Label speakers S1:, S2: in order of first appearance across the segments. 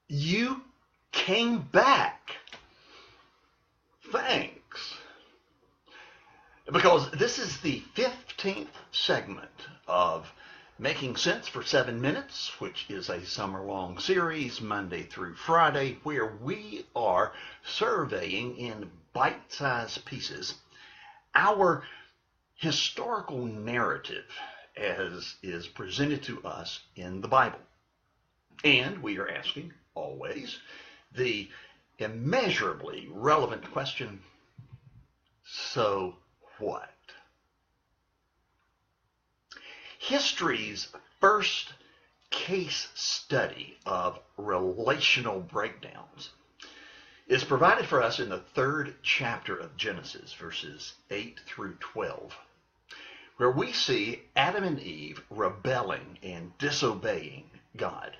S1: You came back. Thanks. Because this is the 15th segment of Making Sense for 7 Minutes, which is a summer-long series, Monday through Friday, where we are surveying in bite-sized pieces our historical narrative as is presented to us in the Bible. And we are asking, always, the immeasurably relevant question, so what? History's first case study of relational breakdowns is provided for us in the 3rd chapter of Genesis, verses 8 through 12, where we see Adam and Eve rebelling and disobeying God.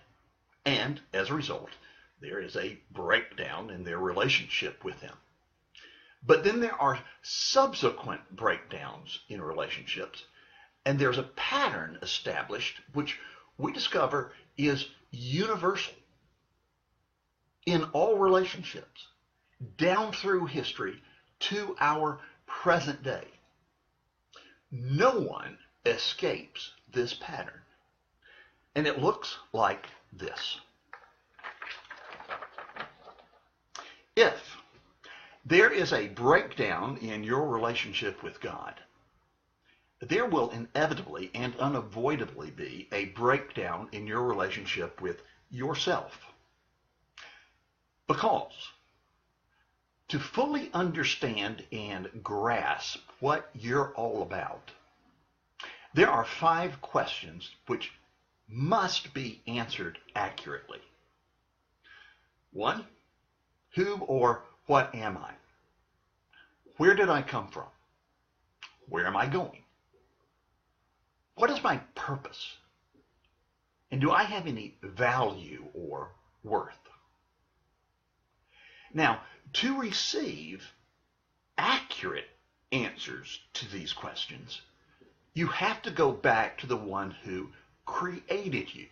S1: And as a result, there is a breakdown in their relationship with Him. But then there are subsequent breakdowns in relationships, and there's a pattern established which we discover is universal in all relationships, down through history to our present day. No one escapes this pattern, and it looks like this. If there is a breakdown in your relationship with God, there will inevitably and unavoidably be a breakdown in your relationship with yourself. Because to fully understand and grasp what you're all about, there are 5 questions which must be answered accurately. 1, who or what am I? Where did I come from? Where am I going? What is my purpose? And do I have any value or worth? Now, to receive accurate answers to these questions, you have to go back to the one who created you.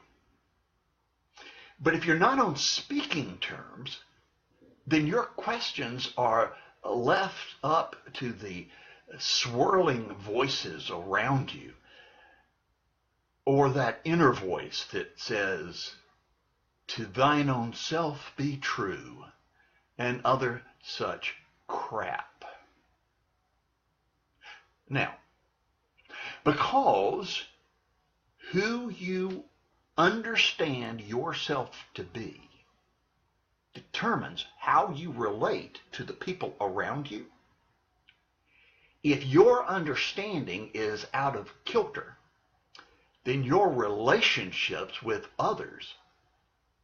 S1: But if you're not on speaking terms, then your questions are left up to the swirling voices around you, or that inner voice that says, "To thine own self be true," and other such crap. Now, because who you understand yourself to be determines how you relate to the people around you, if your understanding is out of kilter, then your relationships with others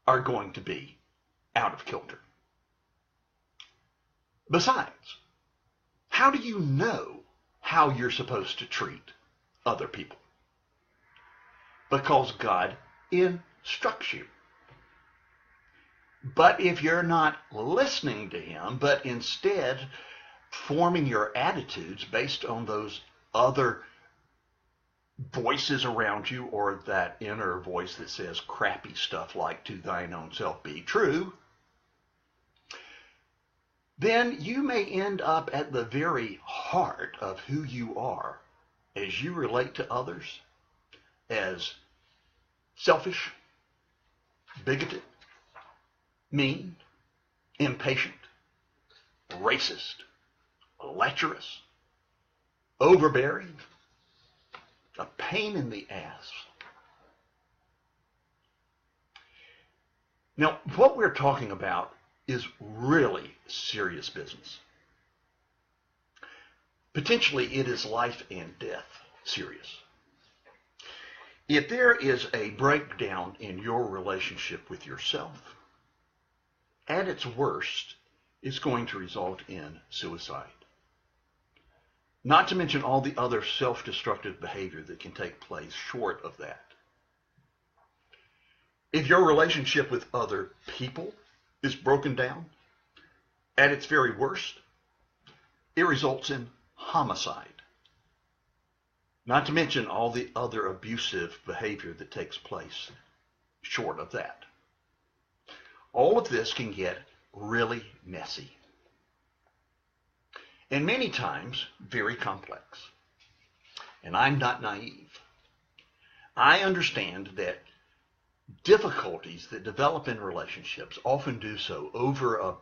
S1: are going to be out of kilter. Besides, how do you know how you're supposed to treat other people? Because God instructs you. But if you're not listening to Him, but instead forming your attitudes based on those other voices around you, or that inner voice that says crappy stuff like "to thine own self be true," then you may end up at the very heart of who you are as you relate to others as selfish, bigoted, mean, impatient, racist, lecherous, overbearing, a pain in the ass. Now, what we're talking about is really serious business. Potentially, it is life and death serious. If there is a breakdown in your relationship with yourself, at its worst, it's going to result in suicide. Not to mention all the other self-destructive behavior that can take place short of that. If your relationship with other people is broken down, at its very worst, it results in homicide. Not to mention all the other abusive behavior that takes place short of that. all of this can get really messy. And many times, very complex. And I'm not naive. I understand that difficulties that develop in relationships often do so over a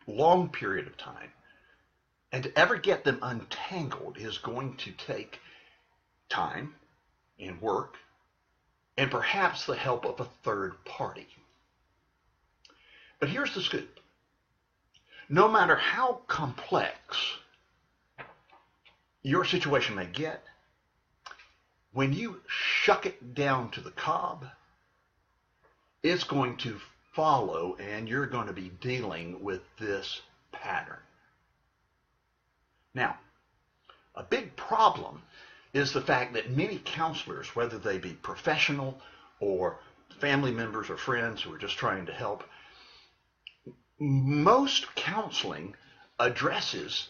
S1: long period of time. And to ever get them untangled is going to take time and work and perhaps the help of a third party. But here's the scoop. No matter how complex your situation may get, when you shuck it down to the cob, it's going to follow, and you're going to be dealing with this pattern. Now, a big problem is the fact that many counselors, whether they be professional or family members or friends who are just trying to help, most counseling addresses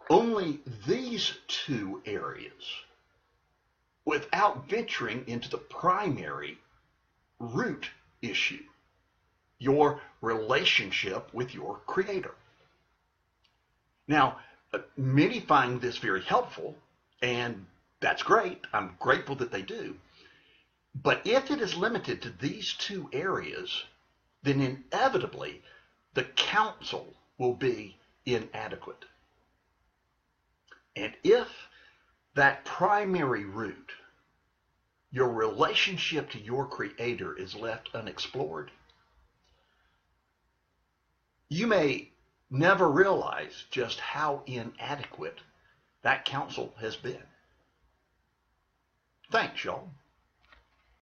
S1: only these two areas without venturing into the primary root issue, your relationship with your Creator. Now, many find this very helpful, and that's great. I'm grateful that they do. But if it is limited to these two areas, then inevitably the counsel will be inadequate. And if that primary root, your relationship to your Creator, is left unexplored, you may never realize just how inadequate that counsel has been. Thanks, y'all.